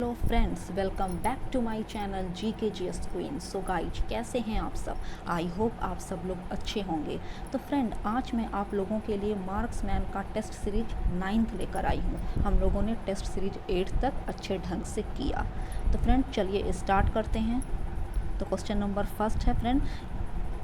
Hello friends, welcome back to my channel GKGS queen. So guys, कैसे हैं आप सब? आई होप आप सब लोग अच्छे होंगे। तो फ्रेंड, आज मैं आप लोगों के लिए मार्क्समैन का टेस्ट सीरीज 9th लेकर आई हूँ। हम लोगों ने टेस्ट सीरीज 8 तक अच्छे ढंग से किया। तो फ्रेंड, चलिए स्टार्ट करते हैं। तो क्वेश्चन नंबर फर्स्ट है फ्रेंड,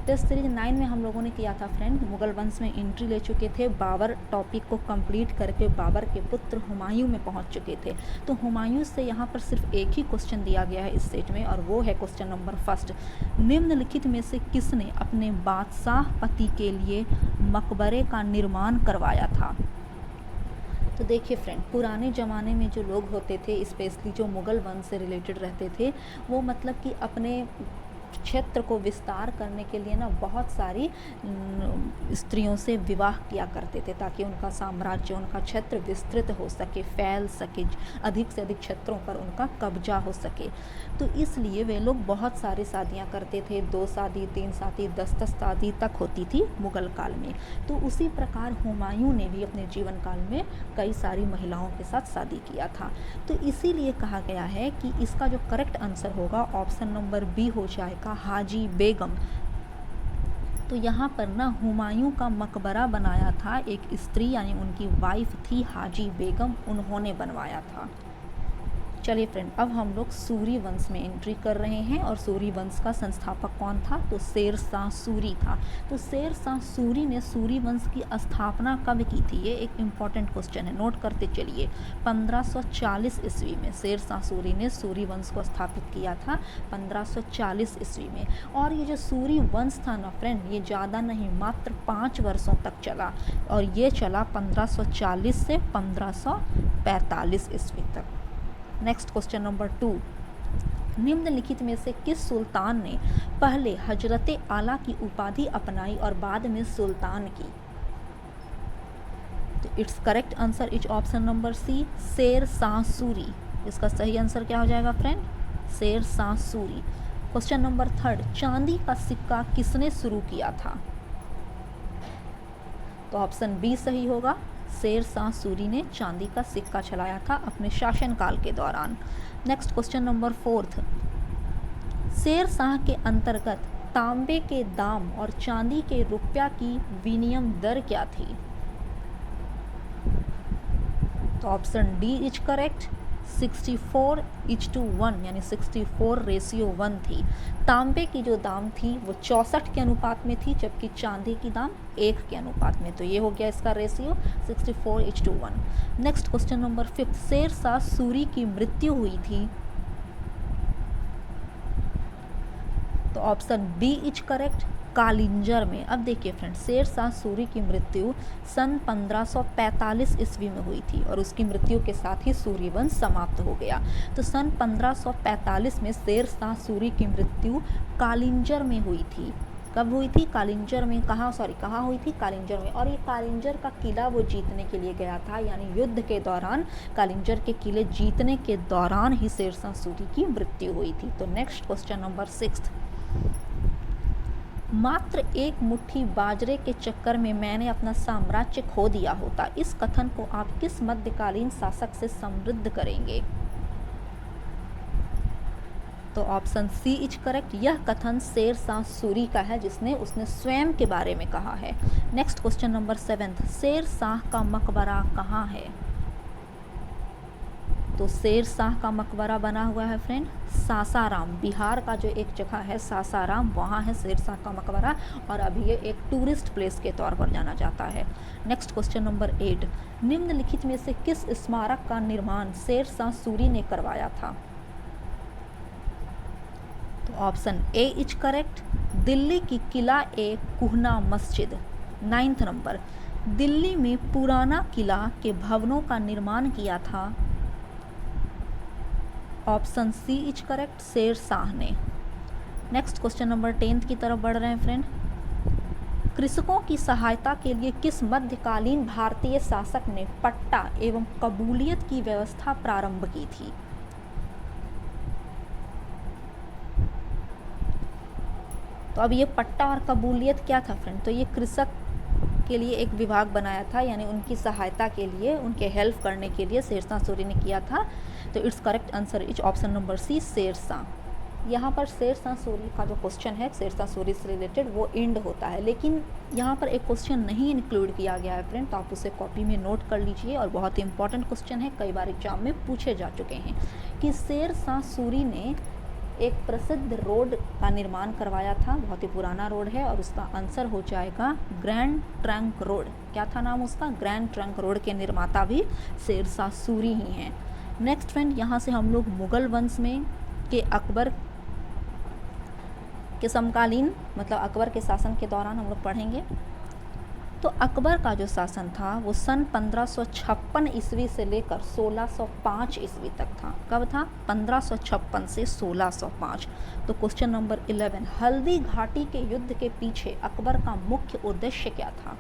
टेस्ट सीरीज 9 में हम लोगों ने किया था फ्रेंड, मुगल वंश में एंट्री ले चुके थे। बाबर टॉपिक को कंप्लीट करके बाबर के पुत्र हुमायूं में पहुंच चुके थे। तो हुमायूं से यहाँ पर सिर्फ एक ही क्वेश्चन दिया गया है इस सेट में, और वो है क्वेश्चन नंबर फर्स्ट। निम्नलिखित में से किसने अपने बादशाह पति के लिए मकबरे का निर्माण करवाया था? तो देखिए फ्रेंड, पुराने ज़माने में जो लोग होते थे, स्पेशली जो मुग़ल वंश से रिलेटेड रहते थे, वो मतलब कि अपने क्षेत्र को विस्तार करने के लिए ना बहुत सारी स्त्रियों से विवाह किया करते थे, ताकि उनका साम्राज्य, उनका क्षेत्र विस्तृत हो सके, फैल सके, अधिक से अधिक क्षेत्रों पर उनका कब्जा हो सके। तो इसलिए वे लोग बहुत सारी शादियां करते थे। 2 शादी, 3 शादी, 10-10 शादी तक होती थी मुग़ल काल में। तो उसी प्रकार हुमायूं ने भी अपने जीवन काल में कई सारी महिलाओं के साथ शादी किया था। तो इसीलिए कहा गया है कि इसका जो करेक्ट आंसर होगा ऑप्शन नंबर बी हो जाएगा, हाजी बेगम। तो यहाँ पर ना हुमायूं का मकबरा बनाया था एक स्त्री, यानी उनकी वाइफ थी हाजी बेगम, उन्होंने बनवाया था। चलिए फ्रेंड, अब हम लोग सूरी वंश में एंट्री कर रहे हैं। और सूरी वंश का संस्थापक कौन था? तो शेर शाह सूरी था। तो शेर शाह सूरी ने सूरी वंश की स्थापना कब की थी? ये एक इम्पॉर्टेंट क्वेश्चन है, नोट करते चलिए। 1540 ईस्वी में शेर शाह सूरी ने सूरी वंश को स्थापित किया था, 1540 ईस्वी में। और ये जो सूरी वंश था ना फ्रेंड, ये ज़्यादा नहीं, मात्र 5 वर्षों तक चला, और ये चला 1540 से 1545 ईस्वी तक। नेक्स्ट क्वेश्चन नंबर 2, निम्नलिखित में से किस सुल्तान ने पहले हजरत आला की उपाधि अपनाई और बाद में सुल्तान की? तो it's correct answer is option number C, Sher Shah Suri. इसका सही आंसर क्या हो जाएगा फ्रेंड? शेर शाह सूरी। क्वेश्चन नंबर 3, चांदी का सिक्का किसने शुरू किया था? तो ऑप्शन बी सही होगा, शेर शाह सूरी ने चांदी का सिक्का चलाया था अपने शासनकाल के दौरान। Next question number 4, Sher Shah के अंतर्गत तांबे के दाम और चांदी के रुपया की विनिमय दर क्या थी? तो ऑप्शन डी इज करेक्ट, 64:1, यानी 64:1 थी। तांबे की जो दाम थी वो 64 के अनुपात में थी, जबकि चांदी की दाम 1 के अनुपात में। तो ये हो गया इसका रेशियो 64:1। नेक्स्ट क्वेश्चन नंबर 5, शेर शाह सूरी की मृत्यु हुई थी। तो option B is correct, Kalinjar में। अब देखिए फ्रेंड, शेर शाह सूरी की मृत्यु सन 1545 ईस्वी में हुई थी, और उसकी मृत्यु के साथ ही सूरी वंश समाप्त हो गया। तो सन 1545 में शेर शाह सूरी की मृत्यु कालिंजर में हुई थी। कब हुई थी? कालिंजर में। कहाँ हुई थी? कालिंजर में। और ये कालिंजर का किला वो जीतने के लिए गया था, यानी युद्ध के दौरान कालिंजर के किले जीतने के दौरान ही शेर शाह सूरी की मृत्यु हुई थी। तो नेक्स्ट क्वेश्चन नंबर 6, मात्र एक मुट्ठी बाजरे के चक्कर में मैंने अपना साम्राज्य खो दिया होता, इस कथन को आप किस मध्यकालीन शासक से समृद्ध करेंगे? तो ऑप्शन सी इज करेक्ट, यह कथन शेर शाह सूरी का है, उसने स्वयं के बारे में कहा है। Next question number 7, Sher Shah का मकबरा कहाँ है? तो शेर शाह का मकबरा बना हुआ है फ्रेंड सासाराम, बिहार का जो एक जगह है सासाराम, वहाँ है शेर शाह का मकबरा, और अभी ये एक टूरिस्ट प्लेस के तौर पर जाना जाता है। नेक्स्ट क्वेश्चन नंबर 8, निम्नलिखित में से किस स्मारक का निर्माण शेर शाह सूरी ने करवाया था? तो option A is correct, Delhi की किला ए कुहना मस्जिद। 9th नंबर, दिल्ली में पुराना किला के भवनों का निर्माण किया था। Option C is correct, Sher Shah ने। नेक्स्ट क्वेश्चन नंबर 10 की तरफ बढ़ रहे हैं फ्रेंड, कृषकों की सहायता के लिए किस मध्यकालीन भारतीय शासक ने पट्टा एवं कबूलियत की व्यवस्था प्रारंभ की थी? तो अब ये पट्टा और कबूलियत क्या था फ्रेंड? तो ये कृषक के लिए एक विभाग बनाया था, यानी उनकी सहायता के लिए, उनके हेल्प करने के लिए शेर शाह सूरी ने किया था। तो it's correct answer is option number C, Sher Shah. यहाँ पर शेरशाह सूरी का जो क्वेश्चन है शेरशाह सूरी से रिलेटेड वो एंड होता है, लेकिन यहाँ पर एक क्वेश्चन नहीं इंक्लूड किया गया है फ्रेंड, तो आप उसे कॉपी में नोट कर लीजिए और बहुत ही इंपॉर्टेंट क्वेश्चन है, कई बार एग्जाम में पूछे जा चुके हैं कि शेरशाह सूरी ने एक प्रसिद्ध रोड का निर्माण करवाया था, बहुत ही पुराना रोड है और उसका आंसर हो जाएगा ग्रैंड ट्रंक रोड। क्या था नाम उसका? ग्रैंड ट्रंक रोड के निर्माता भी शेरशाह सूरी ही हैं। नेक्स्ट फ्रेंड, यहाँ से हम लोग मुगल वंश में के अकबर के समकालीन मतलब अकबर के शासन के दौरान हम लोग पढ़ेंगे। तो अकबर का जो शासन था वो सन 1556 ईस्वी से लेकर 1605 ईस्वी तक था। कब था? 1556 से 1605। तो क्वेश्चन नंबर 11, हल्दी घाटी के युद्ध के पीछे अकबर का मुख्य उद्देश्य क्या था?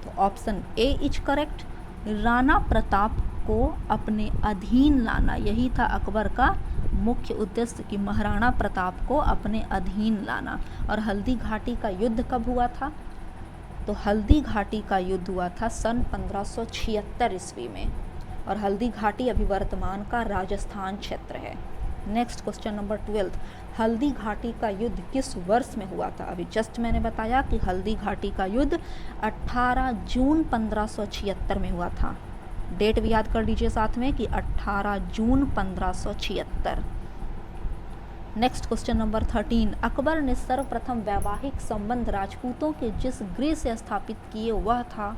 तो option A is correct, Rana Pratap को अपने अधीन लाना, यही था अकबर का मुख्य उद्देश्य कि महाराणा प्रताप को अपने अधीन लाना। और हल्दी घाटी का युद्ध कब हुआ था? तो हल्दी घाटी का युद्ध हुआ था सन 1576 ईस्वी में, और हल्दी घाटी अभी वर्तमान का राजस्थान क्षेत्र है। Next question number 12, Haldi Ghati का युद्ध किस वर्ष में हुआ था? अभी जस्ट मैंने बताया कि हल्दी घाटी का युद्ध 18 जून 1576 में हुआ था। डेट भी याद कर लीजिए साथ में कि 18 जून 1576। नेक्स्ट क्वेश्चन नंबर 13, अकबर ने सर्वप्रथम वैवाहिक संबंध राजपूतों के जिस गृह से स्थापित किए वह था?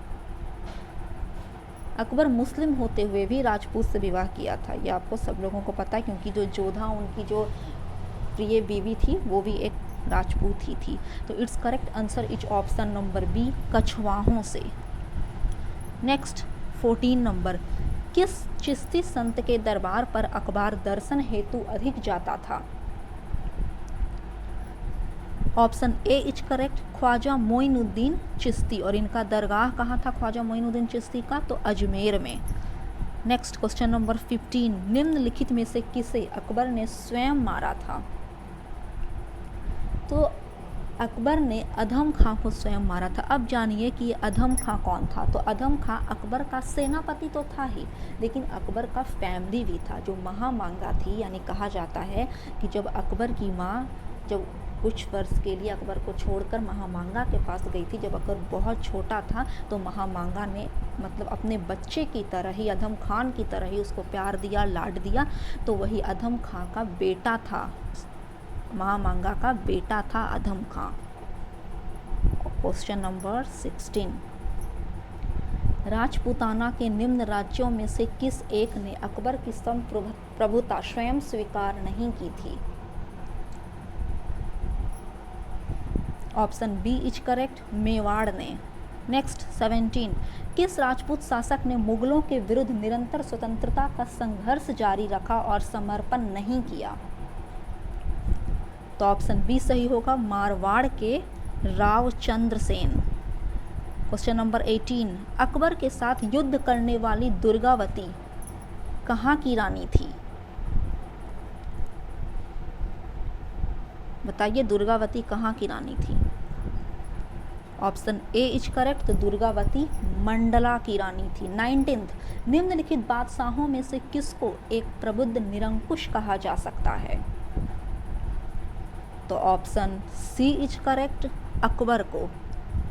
अकबर मुस्लिम होते हुए भी राजपूत से विवाह किया था, ये आपको सब लोगों को पता है, क्योंकि जो जोधा उनकी जो प्रिय बीवी थी वो भी एक राजपूत ही थी। तो it's correct answer is option number B, कछवाहों से। नेक्स्ट 14 नंबर, किस चिश्ती संत के दरबार पर अकबर दर्शन हेतु अधिक जाता था? Option A is correct, Khwaja Moinuddin Chishti, और इनका दरगाह कहाँ था ख्वाजा मोइनुद्दीन चिश्ती का? तो अजमेर में। नेक्स्ट क्वेश्चन नंबर 15, निम्नलिखित में से किसे अकबर ने स्वयं मारा था? तो अकबर ने अधम खां को स्वयं मारा था। अब जानिए कि अधम खां कौन था। तो अधम खां अकबर का सेनापति तो था ही, लेकिन अकबर का फैमिली भी था, जो महामांगा थी। यानी कहा जाता है कि जब अकबर की माँ जब कुछ वर्ष के लिए अकबर को छोड़कर महामांगा के पास गई थी, जब अकबर बहुत छोटा था, तो महामांगा ने मतलब अपने बच्चे की तरह ही, अधम खान की तरह ही उसको प्यार दिया, लाड दिया। तो वही अधम खां का बेटा था, महामांगा का बेटा था अधम खां। क्वेश्चन नंबर 16, राजपूताना के निम्न राज्यों में से किस एक ने अकबर की संप्रभुता स्वयं स्वीकार नहीं की थी? Option B is correct, Mewar ने। नेक्स्ट 17, किस राजपूत शासक ने मुगलों के विरुद्ध निरंतर स्वतंत्रता का संघर्ष जारी रखा और समर्पण नहीं किया? तो ऑप्शन बी सही होगा, मारवाड़ के रावचंद्र सेन। क्वेश्चन नंबर 18, अकबर के साथ युद्ध करने वाली दुर्गावती कहाँ की रानी थी? बताइए दुर्गावती कहाँ की रानी थी? ऑप्शन ए इज करेक्ट, तो दुर्गावती मंडला की रानी थी। 19, निम्नलिखित बादशाहों में से किसको एक प्रबुद्ध निरंकुश कहा जा सकता है? तो option C is correct, Akbar को।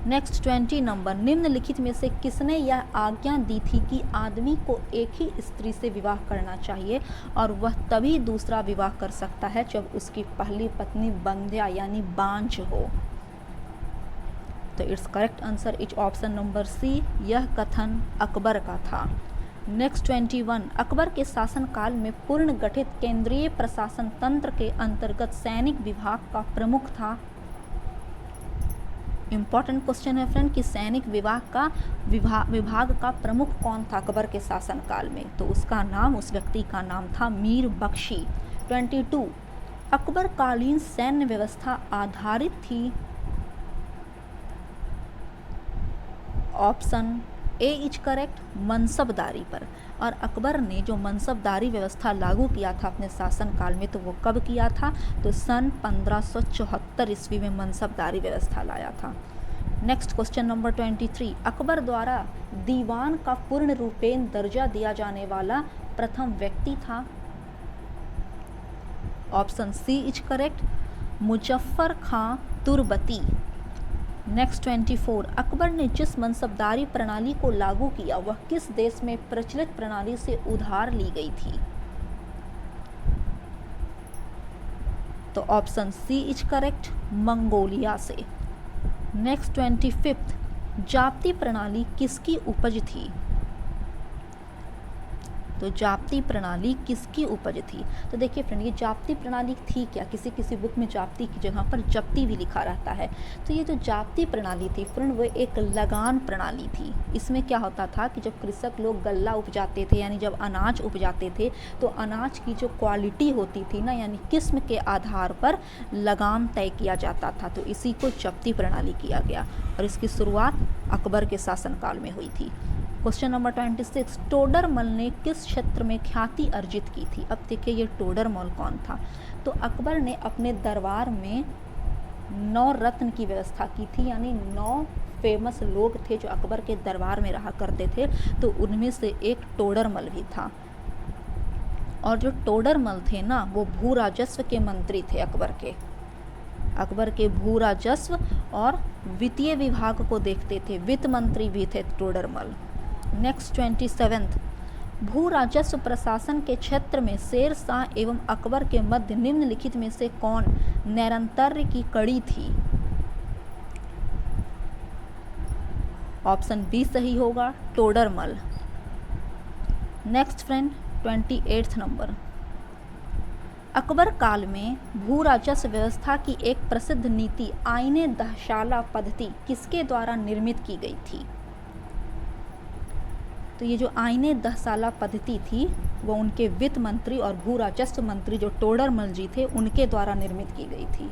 नेक्स्ट 20 नंबर, निम्नलिखित में से किसने यह आज्ञा दी थी कि आदमी को एक ही स्त्री से विवाह करना चाहिए और वह तभी दूसरा विवाह कर सकता है जब उसकी पहली पत्नी बंध्या यानी बांझ हो? तो it's correct answer is option number C, यह कथन अकबर का था। नेक्स्ट 21, अकबर के शासनकाल में पूर्ण गठित केंद्रीय प्रशासन तंत्र के अंतर्गत सैनिक विभाग का प्रमुख था? इम्पॉर्टेंट क्वेश्चन है फ्रेंड कि सैनिक विभाग का प्रमुख कौन था अकबर के शासनकाल में? तो उसका नाम, उस व्यक्ति का नाम था मीर बख्शी। 22, अकबर कालीन सैन्य व्यवस्था आधारित थी? ऑप्शन ए इज करेक्ट, मनसबदारी पर। और अकबर ने जो मनसबदारी व्यवस्था लागू किया था अपने शासनकाल में, तो वो कब किया था? तो सन 1574 ईस्वी में मनसबदारी व्यवस्था लाया था। नेक्स्ट क्वेश्चन नंबर 23, अकबर द्वारा दीवान का पूर्ण रूपेण दर्जा दिया जाने वाला प्रथम व्यक्ति था। Option C is correct, Muzaffar Khan Turbati. Next 24, Akbar ने जिस मनसबदारी प्रणाली को लागू किया वह किस देश में प्रचलित प्रणाली से उधार ली गई थी। तो option C is correct, Mongolia से। नेक्स्ट 25, जाप्ती प्रणाली किसकी उपज थी। तो जाप्ती प्रणाली किसकी उपज थी। तो देखिए फ्रेंड, ये जाप्ती प्रणाली थी क्या, किसी किसी बुक में जाप्ती की जगह पर जप्ती भी लिखा रहता है। तो ये जो जाप्ती प्रणाली थी फ्रेंड, वो एक लगान प्रणाली थी। इसमें क्या होता था कि जब कृषक लोग गल्ला उपजाते थे, यानी जब अनाज उपजाते थे, तो अनाज की जो क्वालिटी होती थी ना, यानी किस्म के आधार पर लगान तय किया जाता था। तो इसी को जप्ती प्रणाली किया गया और इसकी शुरुआत अकबर के शासनकाल में हुई थी। क्वेश्चन नंबर 26, टोडरमल ने किस क्षेत्र में ख्याति अर्जित की थी। अब देखिए ये टोडरमल कौन था। तो अकबर ने अपने दरबार में 9 रत्न की व्यवस्था की थी, यानी 9 फेमस लोग थे जो अकबर के दरबार में रहा करते थे। तो उनमें से एक टोडरमल भी था। और जो टोडरमल थे ना, वो भू राजस्व के मंत्री थे अकबर के भू राजस्व और वित्तीय विभाग को देखते थे, वित्त मंत्री भी थे टोडरमल। नेक्स्ट 27, भू राजस्व प्रशासन के क्षेत्र में शेर शाह एवं अकबर के मध्य निम्नलिखित में से कौन नैरंतर्य की कड़ी थी। ऑप्शन बी सही होगा, Todarmal. Next friend 28 number, Akbar काल में भू राजस्व व्यवस्था की एक प्रसिद्ध नीति आईने दहशाला पद्धति किसके द्वारा निर्मित की गई थी। तो ये जो आईने दहशाला पद्धति थी वो उनके वित्त मंत्री और भू राजस्व मंत्री जो टोडरमल जी थे उनके द्वारा निर्मित की गई थी।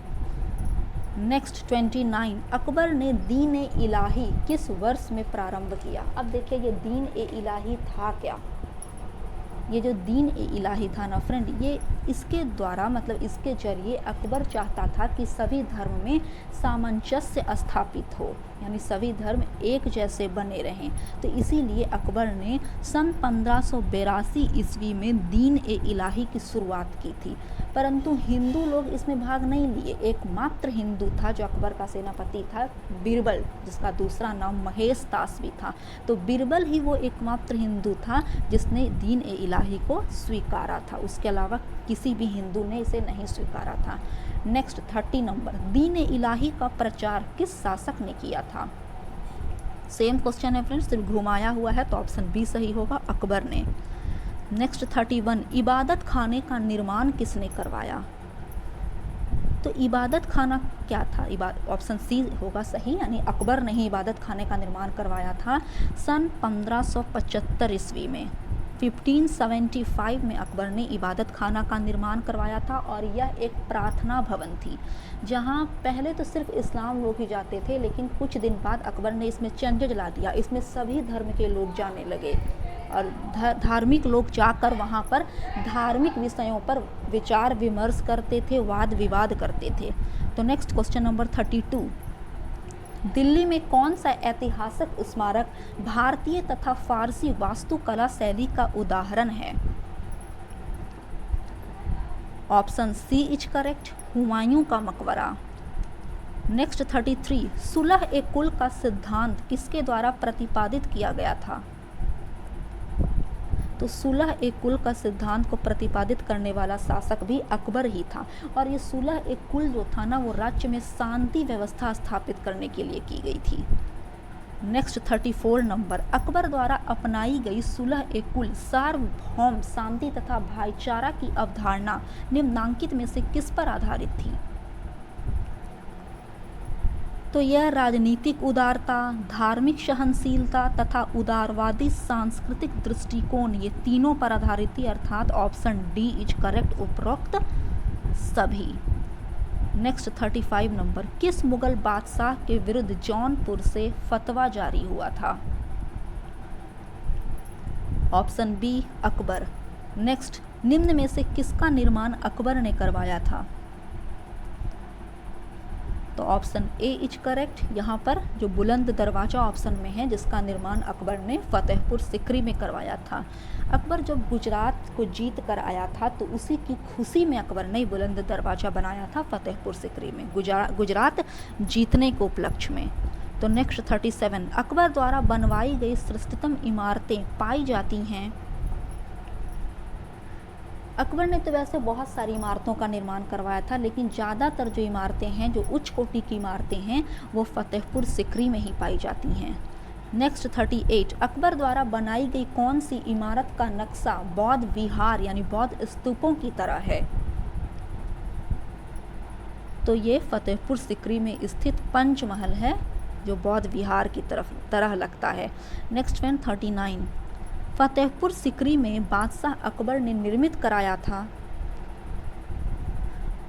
नेक्स्ट 29, अकबर ने दीन ए इलाही किस वर्ष में प्रारंभ किया। अब देखिए ये दीन ए इलाही था क्या। ये जो दीन ए इलाही था ना फ्रेंड, ये इसके द्वारा मतलब इसके जरिए अकबर चाहता था कि सभी धर्म में सामंजस्य स्थापित हो, यानी सभी धर्म एक जैसे बने रहें। तो इसीलिए अकबर ने सन 1582 ईस्वी में दीन ए इलाही की शुरुआत की थी। परंतु हिंदू लोग इसमें भाग नहीं लिए। एकमात्र हिंदू था जो अकबर का सेनापति था, बीरबल, जिसका दूसरा नाम महेश दास भी था। तो बीरबल ही वो एकमात्र हिंदू था जिसने दीन ए इलाही को स्वीकारा था। उसके अलावा किसी भी हिंदू ने इसे नहीं स्वीकारा था। नेक्स्ट 30 नंबर, दीन ए इलाही का प्रचार किस शासक ने किया था। सेम क्वेश्चन है फ्रेंड्स, सिर्फ घुमाया हुआ है, तो ऑप्शन बी सही होगा, अकबर ने। नेक्स्ट 31, इबादत खाने का निर्माण किसने करवाया। तो इबादत खाना क्या था, ऑप्शन सी होगा सही, यानी अकबर ने ही इबादत खाने का निर्माण करवाया था सन 1575 ईस्वी में। 1575 में अकबर ने इबादत खाना का निर्माण करवाया था और यह एक प्रार्थना भवन थी जहां पहले तो सिर्फ इस्लाम लोग ही जाते थे, लेकिन कुछ दिन बाद अकबर ने इसमें चेंजेज ला दिया। इसमें सभी धर्म के लोग जाने लगे और धार्मिक लोग जाकर वहां पर धार्मिक विषयों पर विचार विमर्श करते थे, वाद विवाद करते थे। तो नेक्स्ट क्वेश्चन नंबर 32, दिल्ली में कौन सा ऐतिहासिक स्मारक भारतीय तथा फारसी वास्तुकला शैली का उदाहरण है। Option C is correct, Humayun का मकबरा। नेक्स्ट 33, सुलह ए कुल का सिद्धांत किसके द्वारा प्रतिपादित किया गया था। तो सुलह ए कुल का सिद्धांत को प्रतिपादित करने वाला शासक भी अकबर ही था। और ये सुलह ए कुल जो था ना, वो राज्य में शांति व्यवस्था स्थापित करने के लिए की गई थी। नेक्स्ट 34 नंबर, अकबर द्वारा अपनाई गई सुलह ए कुल सार्वभौम शांति तथा भाईचारा की अवधारणा निम्नांकित में से किस पर आधारित थी। तो यह राजनीतिक उदारता, धार्मिक सहनशीलता तथा उदारवादी सांस्कृतिक दृष्टिकोण, ये तीनों पर आधारित थी, अर्थात ऑप्शन डी इज करेक्ट, उपरोक्त सभी। नेक्स्ट 35 नंबर, किस मुगल बादशाह के विरुद्ध जौनपुर से फतवा जारी हुआ था। Option B Akbar. नेक्स्ट, निम्न में से किसका निर्माण अकबर ने करवाया था। तो ऑप्शन ए इज करेक्ट। यहाँ पर जो बुलंद दरवाज़ा ऑप्शन में है, जिसका निर्माण अकबर ने फतेहपुर सिकरी में करवाया था। अकबर जब गुजरात को जीत कर आया था तो उसी की खुशी में अकबर ने बुलंद दरवाज़ा बनाया था फतेहपुर सिकरी में, गुजरात जीतने के उपलक्ष्य में। तो नेक्स्ट 37, अकबर द्वारा बनवाई गई श्रेष्ठतम इमारतें पाई जाती हैं। अकबर ने तो वैसे बहुत सारी इमारतों का निर्माण करवाया था, लेकिन ज़्यादातर जो इमारतें हैं, जो उच्च कोटि की इमारतें हैं, वो फतेहपुर सिकरी में ही पाई जाती हैं। नेक्स्ट 38, अकबर द्वारा बनाई गई कौन सी इमारत का नक्शा बौद्ध विहार यानी बौद्ध स्तूपों की तरह है? तो ये फतेहपुर सिकरी में स्थित पंचमहल है, जो बौद्ध विहार की तरह लगता है। नेक्स्ट 39, फतेहपुर सिकरी में बादशाह अकबर ने निर्मित कराया था।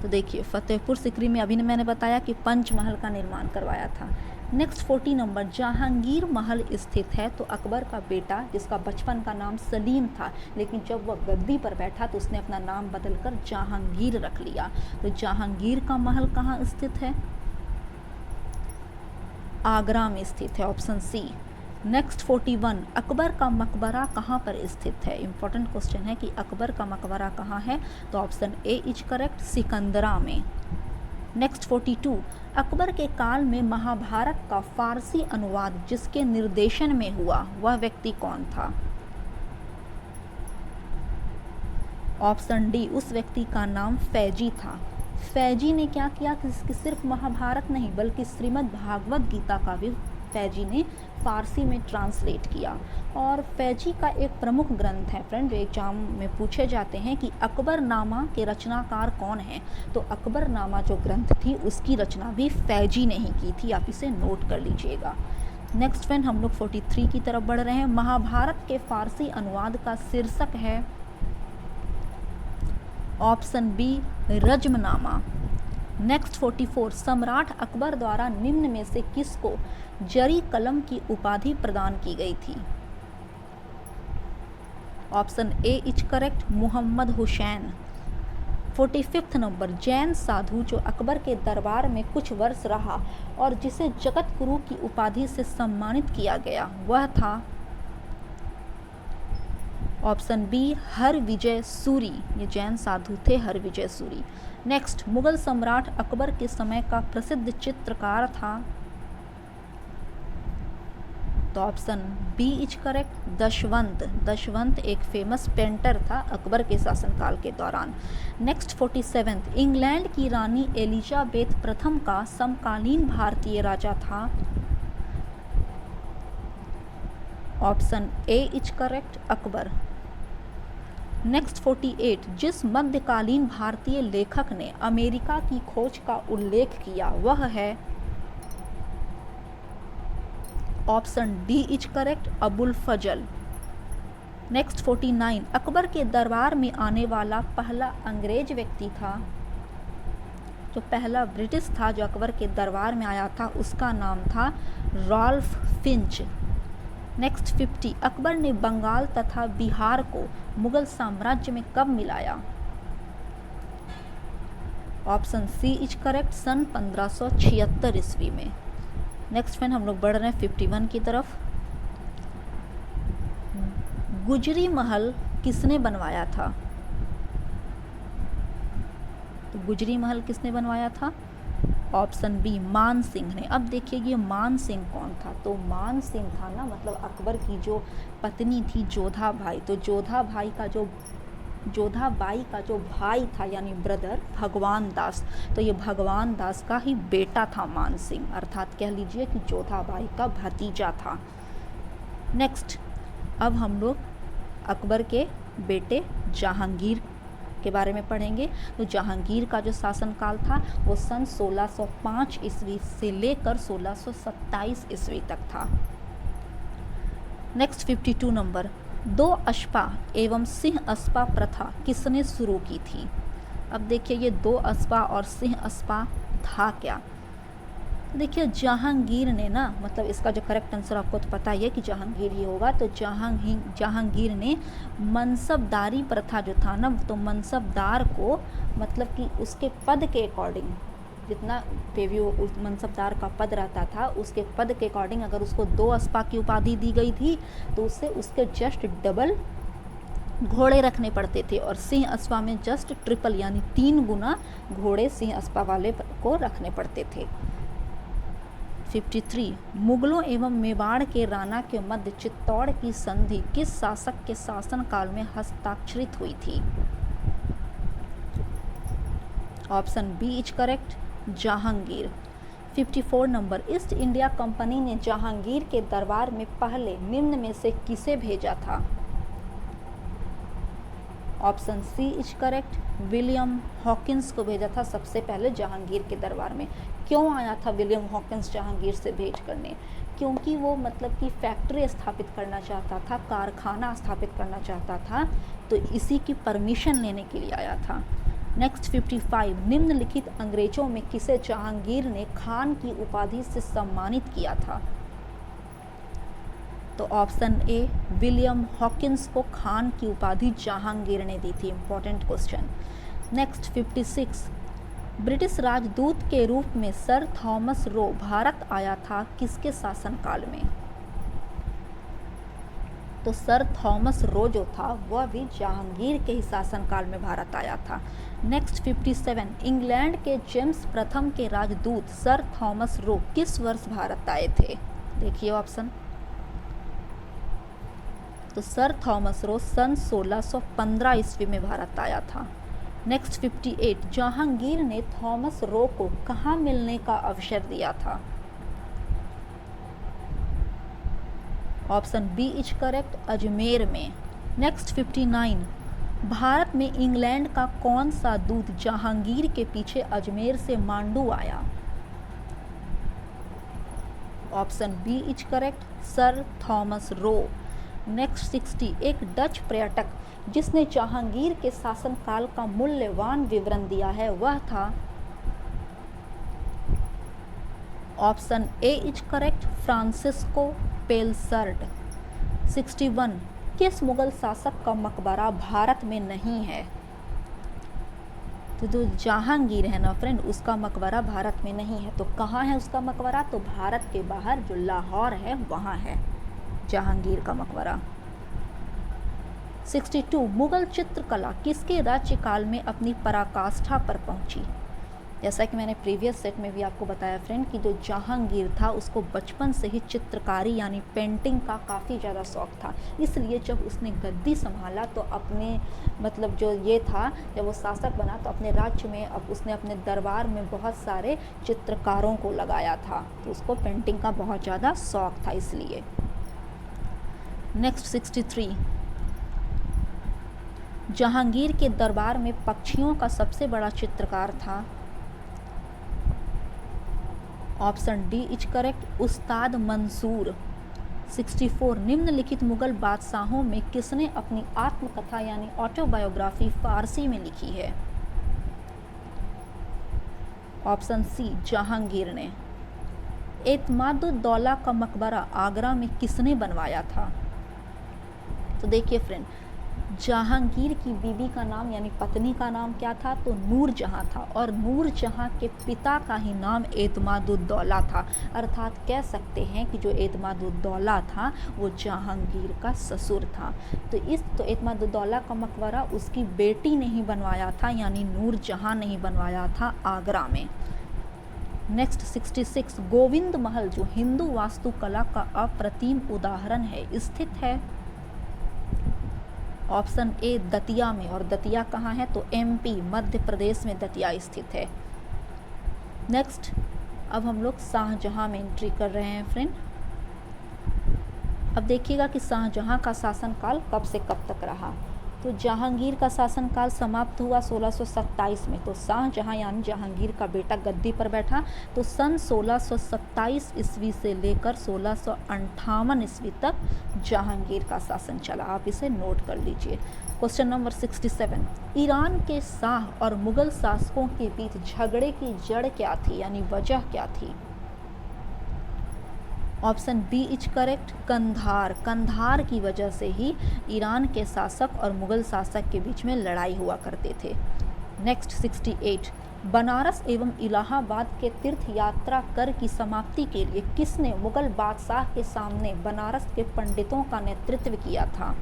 तो देखिए फतेहपुर सिकरी में अभी मैंने बताया कि पंचमहल का निर्माण करवाया था। नेक्स्ट 40 नंबर, जहांगीर महल स्थित है। तो अकबर का बेटा, जिसका बचपन का नाम सलीम था, लेकिन जब वह गद्दी पर बैठा तो उसने अपना नाम बदलकर जहांगीर रख लिया। तो जहांगीर का महल कहाँ स्थित है? आगरा में स्थित है, ऑप्शन सी। नेक्स्ट 41, अकबर का मकबरा कहाँ पर स्थित है? इंपॉर्टेंट क्वेश्चन है कि अकबर का मकबरा कहाँ है? तो option A is correct, Sikandra में। नेक्स्ट 42, अकबर के काल में महाभारत का फारसी अनुवाद जिसके निर्देशन में हुआ, वह व्यक्ति कौन था? ऑप्शन डी, उस व्यक्ति का नाम फैजी था। फैजी ने क्या किया कि सिर्फ महाभारत नहीं बल्कि श्रीमद् भागवत गीता का भी फैजी ने फारसी में ट्रांसलेट किया। और फैजी का एक प्रमुख ग्रंथ है फ्रेंड, जो एग्जाम में पूछे जाते हैं कि अकबरनामा के रचनाकार कौन है। तो अकबरनामा जो ग्रंथ थी उसकी रचना भी फैजी ने ही की थी, आप इसे नोट कर लीजिएगा। नेक्स्ट फ्रेंड हम लोग 43 की तरफ बढ़ रहे हैं। महाभारत के फारसी अनुवाद का शीर्षक है, ऑप्शन बी, रज्मनामा। नेक्स्ट 44, सम्राट अकबर द्वारा निम्न में से किसको जरी कलम की उपाधि प्रदान की गई थी? Option A is correct, Mohammad Hussain. 45 number, Jain साधु जो अकबर के दरबार में कुछ वर्ष रहा और जिसे जगत गुरु की उपाधि से सम्मानित किया गया, वह था? Option B, Har Vijay Suri. ये जैन साधु थे, हर विजय सूरी। नेक्स्ट, मुगल सम्राट अकबर के समय का प्रसिद्ध चित्रकार था? तो option B is correct, Daswant. Daswant एक फेमस पेंटर था अकबर के शासनकाल के दौरान। नेक्स्ट 47, इंग्लैंड की रानी एलिजाबेथ प्रथम का समकालीन भारतीय राजा था? Option A is correct, Akbar. Next 48, जिस मध्यकालीन भारतीय लेखक ने अमेरिका की खोज का उल्लेख किया वह है? Option D is correct, Abul Fazl. Next 49, Akbar के दरबार में आने वाला पहला अंग्रेज व्यक्ति था? जो पहला ब्रिटिश था जो अकबर के दरबार में आया था उसका नाम था रॉल्फ फिंच। नेक्स्ट 50, अकबर ने बंगाल तथा बिहार को मुगल साम्राज्य में कब मिलाया? ऑप्शन सी इज करेक्ट, सन 1576 ईस्वी में। नेक्स्ट फ्रेंड हम लोग बढ़ रहे हैं 51 की तरफ। गुजरी महल किसने बनवाया था? तो गुजरी महल किसने बनवाया था? ऑप्शन बी, मान सिंह ने। अब देखिए ये मान सिंह कौन था? तो मान सिंह था ना, मतलब अकबर की जो पत्नी थी जोधा बाई, तो जोधा बाई का जो भाई था यानी ब्रदर भगवान दास, तो ये भगवान दास का ही बेटा था मान सिंह, अर्थात कह लीजिए कि जोधा बाई का भतीजा था। नेक्स्ट अब हम लोग अकबर के बेटे जहांगीर के बारे में पढ़ेंगे। तो जहांगीर का जो शासनकाल था वो सन 1605 ईस्वी से लेकर 1627 ईस्वी तक था। नेक्स्ट 52 नंबर, दो अश्पा एवं सिंह अश्पा प्रथा किसने शुरू की थी? अब देखिए ये दो अश्पा और सिंह अश्पा था क्या? देखिए जहांगीर ने ना, मतलब इसका जो करेक्ट आंसर आपको तो पता ही है कि जहांगीर ही होगा। तो जहांगीर ने मनसबदारी प्रथा जो था ना, तो मनसबदार को मतलब कि उसके पद के अकॉर्डिंग जितना पेव्यू उस मनसबदार का पद रहता था, उसके पद के अकॉर्डिंग अगर उसको 2 अस्पा की उपाधि दी गई थी तो उससे उसके जस्ट डबल घोड़े रखने पड़ते थे, और सिंह अस्पा में जस्ट ट्रिपल यानी 3 गुना घोड़े सिंह अस्पा वाले को रखने पड़ते थे। 53 मुगलों एवं मेवाड़ के राणा के मध्य चित्तौड़ की संधि किस शासक के शासनकाल में हस्ताक्षरित हुई थी? Option B is correct, Jahangir. 54 number East India Company ने जहांगीर के दरबार में पहले निम्न में से किसे भेजा था? Option C is correct, William Hawkins को भेजा था सबसे पहले जहांगीर के दरबार में। क्यों आया था विलियम हॉकिंस जहांगीर से भेंट करने? क्योंकि वो मतलब कि फैक्ट्री स्थापित करना चाहता था, कारखाना स्थापित करना चाहता था, तो इसी की परमिशन लेने के लिए आया था। नेक्स्ट 55 निम्नलिखित अंग्रेजों में किसे जहांगीर ने खान की उपाधि से सम्मानित किया था? तो ऑप्शन ए विलियम हॉकिंस को खान की उपाधि जहांगीर ने दी थी। Important question. नेक्स्ट 56 ब्रिटिश राजदूत के रूप में सर थॉमस रो भारत आया था किसके शासनकाल में? तो सर थॉमस रो जो था वह भी जहांगीर के ही शासनकाल में भारत आया था। नेक्स्ट 57 इंग्लैंड के जेम्स प्रथम के राजदूत सर थॉमस रो किस वर्ष भारत आए थे? देखिए ऑप्शन। तो सर थॉमस रो सन 1615 ईस्वी में भारत आया था। नेक्स्ट 58 जहांगीर ने थॉमस रो को कहाँ मिलने का अवसर दिया था? Option B is correct, Ajmer में। नेक्स्ट 59 भारत में इंग्लैंड का कौन सा दूत जहांगीर के पीछे अजमेर से मांडू आया? Option B is correct, sir Thomas Roe. Next 60 एक डच पर्यटक जिसने जहांगीर के शासनकाल का मूल्यवान विवरण दिया है वह था? Option A is correct, Francisco Pelsaert. 61 किस मुगल शासक का मकबरा भारत में नहीं है? तो जो जहांगीर है ना फ्रेंड, उसका मकबरा भारत में नहीं है। तो कहाँ है उसका मकबरा? तो भारत के बाहर जो लाहौर है वहाँ है जहांगीर का मकबरा। 62 मुगल चित्रकला किसके राज्यकाल में अपनी पराकाष्ठा पर पहुंची? जैसा कि मैंने प्रीवियस सेट में भी आपको बताया फ्रेंड कि जो जहांगीर था उसको बचपन से ही चित्रकारी यानी पेंटिंग का काफ़ी ज़्यादा शौक था। इसलिए जब उसने गद्दी संभाला तो अपने मतलब जो ये था, जब वो शासक बना तो अपने राज्य में अब उसने अपने दरबार में बहुत सारे चित्रकारों को लगाया था, तो उसको पेंटिंग का बहुत ज़्यादा शौक था इसलिए। नेक्स्ट 63 जहांगीर के दरबार में पक्षियों का सबसे बड़ा चित्रकार था? ऑप्शन डी इज करेक्ट, उस्ताद मंसूर। 64 निम्नलिखित मुगल बादशाहों में किसने अपनी आत्मकथा यानी ऑटोबायोग्राफी फारसी में लिखी है? ऑप्शन सी जहांगीर ने। एतमादुद्दौला का मकबरा आगरा में किसने बनवाया था? तो देखिए फ्रेंड, जहांगीर की बीबी का नाम यानी पत्नी का नाम क्या था? तो नूरजहां था, और नूरजहां के पिता का ही नाम एतमादुद्दौला था। अर्थात कह सकते हैं कि जो एतमादुद्दौला था वो जहांगीर का ससुर था। तो एतमादुद्दौला का मकबरा उसकी बेटी ने ही बनवाया था यानी नूरजहां ने ही बनवाया था आगरा में। नेक्स्ट 66 गोविंद महल जो हिंदू वास्तुकला का अप्रतिम उदाहरण है स्थित है? ऑप्शन ए दतिया में, और दतिया कहाँ है? तो एमपी मध्य प्रदेश में दतिया स्थित है। नेक्स्ट अब हम लोग शाहजहां में एंट्री कर रहे हैं फ्रेंड। अब देखिएगा कि शाहजहां का शासनकाल कब से कब तक रहा। तो जहांगीर का शासनकाल समाप्त हुआ 1627 में, तो शाहजहां यानी जहांगीर का बेटा गद्दी पर बैठा। तो सन 1627 ईस्वी से लेकर 1658 ईस्वी तक जहांगीर का शासन चला। आप इसे नोट कर लीजिए। क्वेश्चन नंबर 67 ईरान के शाह और मुगल शासकों के बीच झगड़े की जड़ क्या थी यानी वजह क्या थी? Option B is correct, Kandahar. Kandahar की वजह से ही ईरान के शासक और मुगल शासक के बीच में लड़ाई हुआ करते थे। नेक्स्ट 68 बनारस एवं इलाहाबाद के तीर्थ यात्रा कर की समाप्ति के लिए किसने मुगल बादशाह के सामने बनारस के पंडितों का नेतृत्व किया था?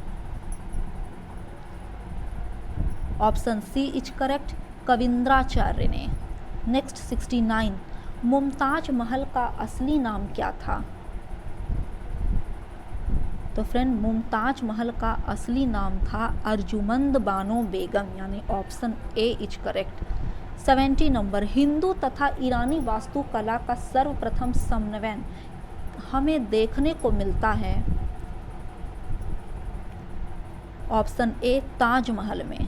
Option C is correct, Kavindracharya ने। नेक्स्ट 69, मुमताज महल का असली नाम क्या था? तो फ्रेंड, मुमताज महल का असली नाम था अर्जुमंद बानो बेगम, यानी option A is correct. 70 number, Hindu तथा ईरानी वास्तुकला का सर्वप्रथम समन्वय हमें देखने को मिलता है? ऑप्शन ए ताजमहल में।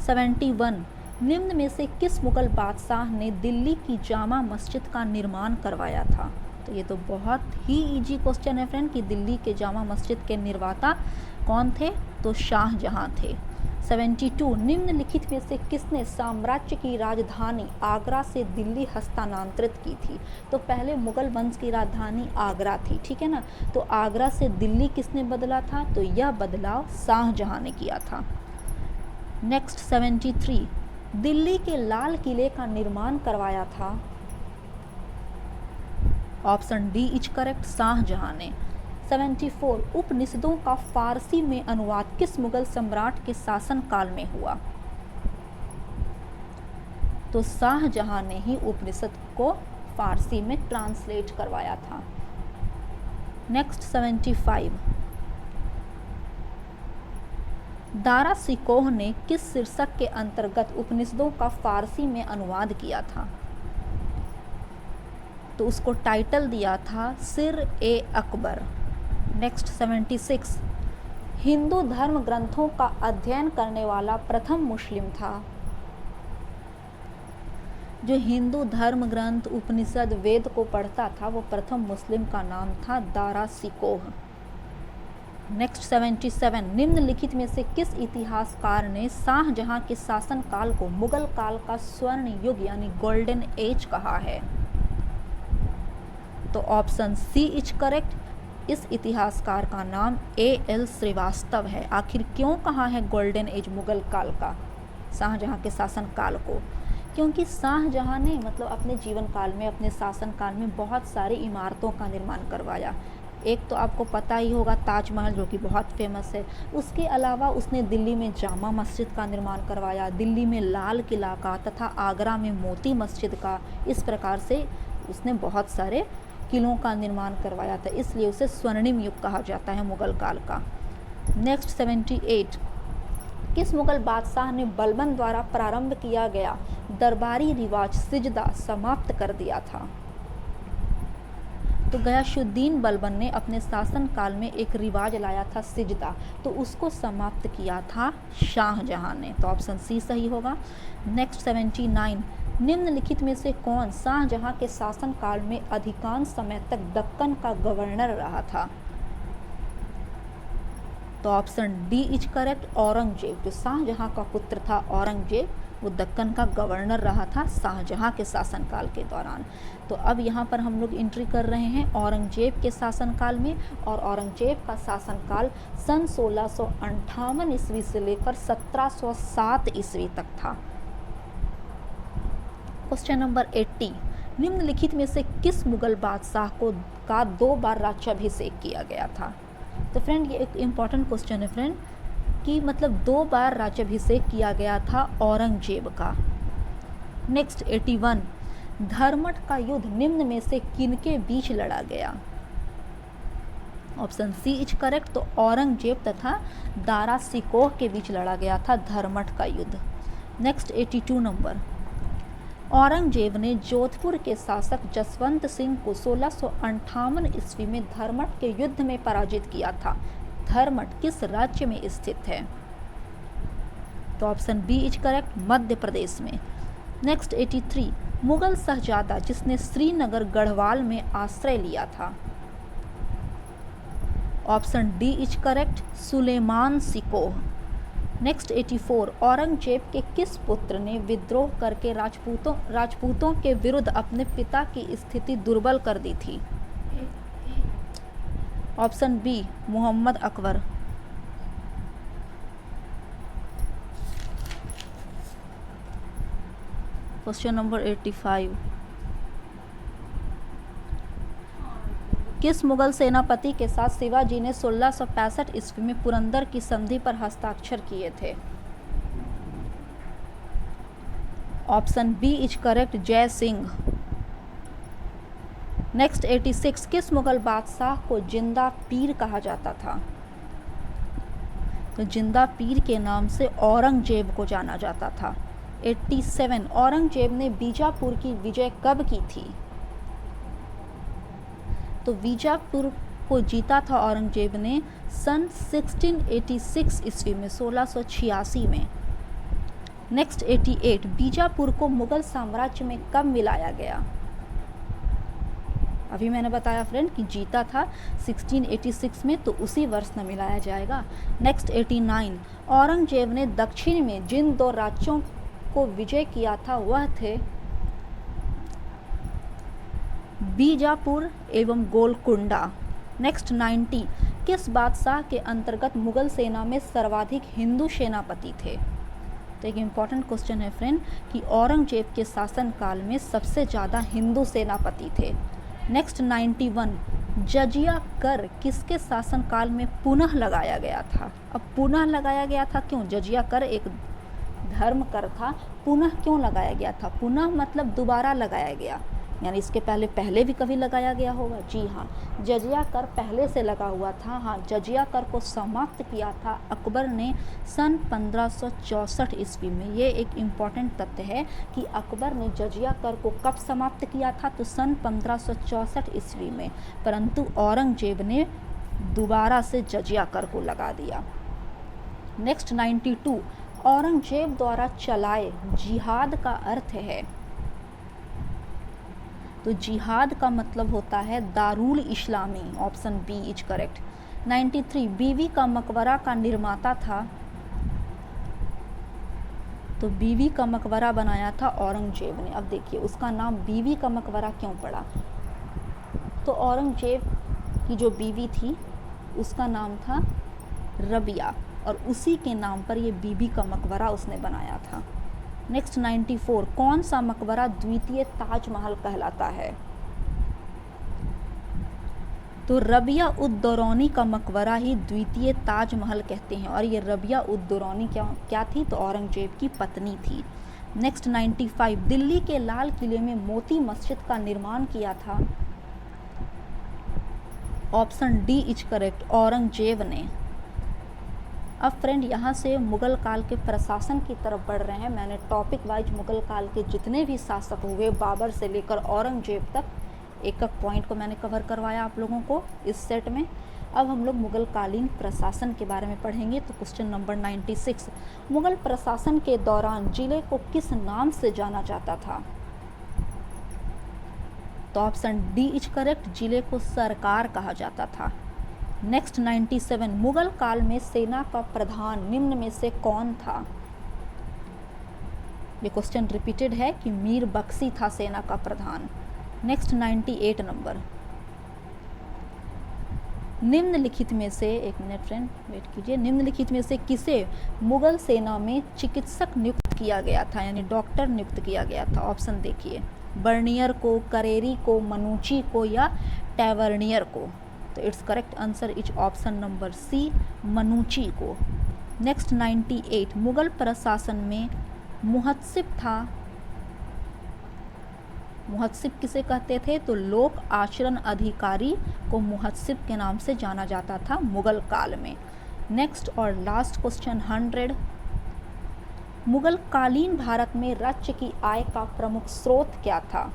71, निम्न में से किस मुगल बादशाह ने दिल्ली की जामा मस्जिद का निर्माण करवाया था? तो ये तो बहुत ही इजी क्वेश्चन है फ्रेंड कि दिल्ली के जामा मस्जिद के निर्माता कौन थे? तो शाहजहां थे। 72, निम्नलिखित में से किसने साम्राज्य की राजधानी आगरा से दिल्ली हस्तांतरित की थी? तो पहले मुगल वंश की राजधानी आगरा थी, ठीक है ना, तो आगरा से दिल्ली किसने बदला था? तो यह बदलाव शाहजहां ने किया था। नेक्स्ट 73, दिल्ली के लाल किले का निर्माण करवाया था? Option D is correct, Shah Jahan ने। 74, उपनिषदों का फारसी में अनुवाद किस मुगल सम्राट के शासनकाल में हुआ? तो शाहजहां ने ही उपनिषद को फारसी में ट्रांसलेट करवाया था। नेक्स्ट 75, दारा सिकोह ने किस शीर्षक के अंतर्गत उपनिषदों का फारसी में अनुवाद किया था? तो उसको टाइटल दिया था सिर ए अकबर। नेक्स्ट 76, हिंदू धर्म ग्रंथों का अध्ययन करने वाला प्रथम मुस्लिम था? जो हिंदू धर्म ग्रंथ उपनिषद वेद को पढ़ता था वो प्रथम मुस्लिम का नाम था दारा सिकोह। नेक्स्ट 77, निम्नलिखित में से किस इतिहासकार ने शाहजहां के शासनकाल को मुगल काल का स्वर्ण युग यानी गोल्डन एज कहा है? तो ऑप्शन सी इज करेक्ट, इस इतिहासकार का नाम A.L. श्रीवास्तव है। आखिर क्यों कहा है गोल्डन एज मुगल काल का शाहजहां के शासनकाल को? क्योंकि शाहजहां ने मतलब अपने जीवन काल में, अपने शासन काल में बहुत सारी इमारतों का निर्माण करवाया। एक तो आपको पता ही होगा ताजमहल, जो कि बहुत फेमस है। उसके अलावा उसने दिल्ली में जामा मस्जिद का निर्माण करवाया, दिल्ली में लाल किला का तथा आगरा में मोती मस्जिद का। इस प्रकार से उसने बहुत सारे किलों का निर्माण करवाया था, इसलिए उसे स्वर्णिम युग कहा जाता है मुगल काल का। नेक्स्ट 78, किस मुगल बादशाह ने बलबन द्वारा प्रारंभ किया गया दरबारी रिवाज सिजदा समाप्त कर दिया था? तो गयासुद्दीन बलबन ने अपने शासन काल में एक रिवाज लाया था सिजदा, तो उसको समाप्त किया था शाहजहां ने। तो ऑप्शन सी सही होगा। नेक्स्ट 79, निम्नलिखित में से कौन शाहजहां के शासन काल में अधिकांश समय तक दक्कन का गवर्नर रहा था? तो option D is correct, Aurangzeb. जो शाहजहां का पुत्र था औरंगजेब, वो दक्कन का गवर्नर रहा था शाहजहां के शासनकाल के दौरान। तो अब यहाँ पर हम लोग एंट्री कर रहे हैं औरंगजेब के शासनकाल में, और औरंगजेब का शासनकाल सन 1658 ईस्वी से लेकर 1707 ईस्वी तक था। क्वेश्चन नंबर 80, निम्नलिखित में से किस मुगल बादशाह का 2 बार राज्याभिषेक किया गया था? तो फ्रेंड, ये एक इम्पॉर्टेंट क्वेश्चन है फ्रेंड कि मतलब 2 बार राज्याभिषेक किया गया था औरंगजेब का। नेक्स्ट 81, धर्मठ का युद्ध निम्न में से किनके बीच लड़ा गया? ऑप्शन सी इज करेक्ट, तो औरंगजेब तथा दारा सिकोह के बीच लड़ा गया था धर्मठ का युद्ध। नेक्स्ट 82 नंबर, औरंगजेब ने जोधपुर के शासक जसवंत सिंह को 1658 ईस्वी में धर्मठ के युद्ध में पराजित किया था। धर्मठ किस राज्य में स्थित है? तो option B is correct, Madhya Pradesh में। नेक्स्ट 83, मुगल शहजादा जिसने श्रीनगर गढ़वाल में आश्रय लिया था? Option D is correct, Sulaiman Shikoh. Next 84, Aurangzeb के किस पुत्र ने विद्रोह करके राजपूतों के विरुद्ध अपने पिता की स्थिति दुर्बल कर दी थी? Option B, Mohammad Akbar. Question number 85, किस मुगल सेनापति के साथ शिवाजी ने 1665 ईस्वी में पुरंदर की संधि पर हस्ताक्षर किए थे? ऑप्शन बी इज करेक्ट, जय सिंह। नेक्स्ट 86, किस मुगल बादशाह को जिंदा पीर कहा जाता था? तो जिंदा पीर के नाम से औरंगजेब को जाना जाता था। 87, औरंगजेब ने बीजापुर की विजय कब की थी? तो बीजापुर को जीता था औरंगजेब ने सन 1686 ईस्वी में, 1686 में। नेक्स्ट 88, बीजापुर को मुगल साम्राज्य में कब मिलाया गया? अभी मैंने बताया फ्रेंड कि जीता था 1686 में, तो उसी वर्ष में मिलाया जाएगा। नेक्स्ट 89, औरंगजेब ने दक्षिण में जिन 2 राज्यों को विजय किया था वह थे बीजापुर एवं गोलकुंडा। नेक्स्ट 90, किस बादशाह के अंतर्गत मुगल सेना में सर्वाधिक हिंदू सेनापति थे? तो एक इम्पॉर्टेंट क्वेश्चन है फ्रेंड कि औरंगजेब के शासनकाल में सबसे ज़्यादा हिंदू सेनापति थे। नेक्स्ट 91, जजिया कर किसके शासनकाल में पुनः लगाया गया था? अब पुनः लगाया गया था क्यों? जजिया कर एक धर्म कर था, पुनः क्यों लगाया गया था? पुनः मतलब दोबारा लगाया गया, यानी इसके पहले भी कभी लगाया गया होगा। जी हाँ, जजिया कर पहले से लगा हुआ था। हाँ, जजिया कर को समाप्त किया था अकबर ने सन 1564 ईस्वी में। ये एक इम्पॉर्टेंट तथ्य है कि अकबर ने जजिया कर को कब समाप्त किया था? तो सन 1564 ईस्वी में, परंतु औरंगजेब ने दोबारा से जजिया कर को लगा दिया। नेक्स्ट 92, औरंगजेब द्वारा चलाए जिहाद का अर्थ है? तो जिहाद का मतलब होता है दारुल इस्लामी। Option B is correct. 93, बीवी का मकबरा का निर्माता था? तो बीवी का मकबरा बनाया था औरंगजेब ने। अब देखिए उसका नाम बीवी का मकबरा क्यों पड़ा? तो औरंगजेब की जो बीवी थी उसका नाम था रबिया, और उसी के नाम पर ये बीवी का मकबरा उसने बनाया था। नेक्स्ट 94, कौन सा मकबरा द्वितीय ताजमहल कहलाता है? तो रबिया उद दौरानी का मकबरा ही द्वितीय ताजमहल कहते हैं, और ये रबिया उद दौरानी क्या थी? तो औरंगजेब की पत्नी थी। नेक्स्ट 95, दिल्ली के लाल किले में मोती मस्जिद का निर्माण किया था? Option D is correct, Aurangzeb ने। अब फ्रेंड यहाँ से मुग़ल काल के प्रशासन की तरफ बढ़ रहे हैं। मैंने टॉपिक वाइज मुग़ल काल के जितने भी शासक हुए बाबर से लेकर औरंगजेब तक एक एक पॉइंट को मैंने कवर करवाया आप लोगों को इस सेट में। अब हम लोग मुग़ल कालीन प्रशासन के बारे में पढ़ेंगे। तो क्वेश्चन नंबर 96, मुग़ल प्रशासन के दौरान जिले को किस नाम से जाना जाता था? तो ऑप्शन डी इज करेक्ट, जिले को सरकार कहा जाता था। नेक्स्ट 97, मुग़ल काल में सेना का प्रधान निम्न में से कौन था? ये क्वेश्चन रिपीटेड है कि मीर बख्शी था सेना का प्रधान। नेक्स्ट 98 नंबर, निम्नलिखित में से, एक मिनट फ्रेंड वेट कीजिए, निम्नलिखित में से किसे मुग़ल सेना में चिकित्सक नियुक्त किया गया था, यानी डॉक्टर नियुक्त किया गया था? ऑप्शन देखिए, बर्नियर को, करेरी को, मनुची को या टैवर्नियर को? तो it's correct answer is option number C, Manucci को। नेक्स्ट 98, मुग़ल प्रशासन में मुहत्सिब था? मुहत्सिब किसे कहते थे? तो लोक आचरण अधिकारी को मुहत्सिब के नाम से जाना जाता था मुग़ल काल में। नेक्स्ट और लास्ट क्वेश्चन 100, मुग़ल कालीन भारत में राज्य की आय का प्रमुख स्रोत क्या था?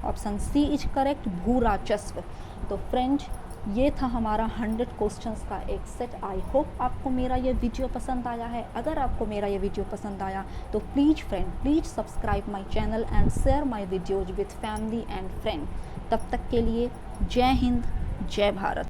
ऑप्शन सी इज करेक्ट, भू राजस्व। तो फ्रेंड्स ये था हमारा 100 क्वेश्चंस का एक सेट। आई होप आपको मेरा ये वीडियो पसंद आया है। अगर आपको मेरा ये वीडियो पसंद आया तो please subscribe my channel and share my videos with family and friend. तब तक के लिए जय हिंद, जय भारत।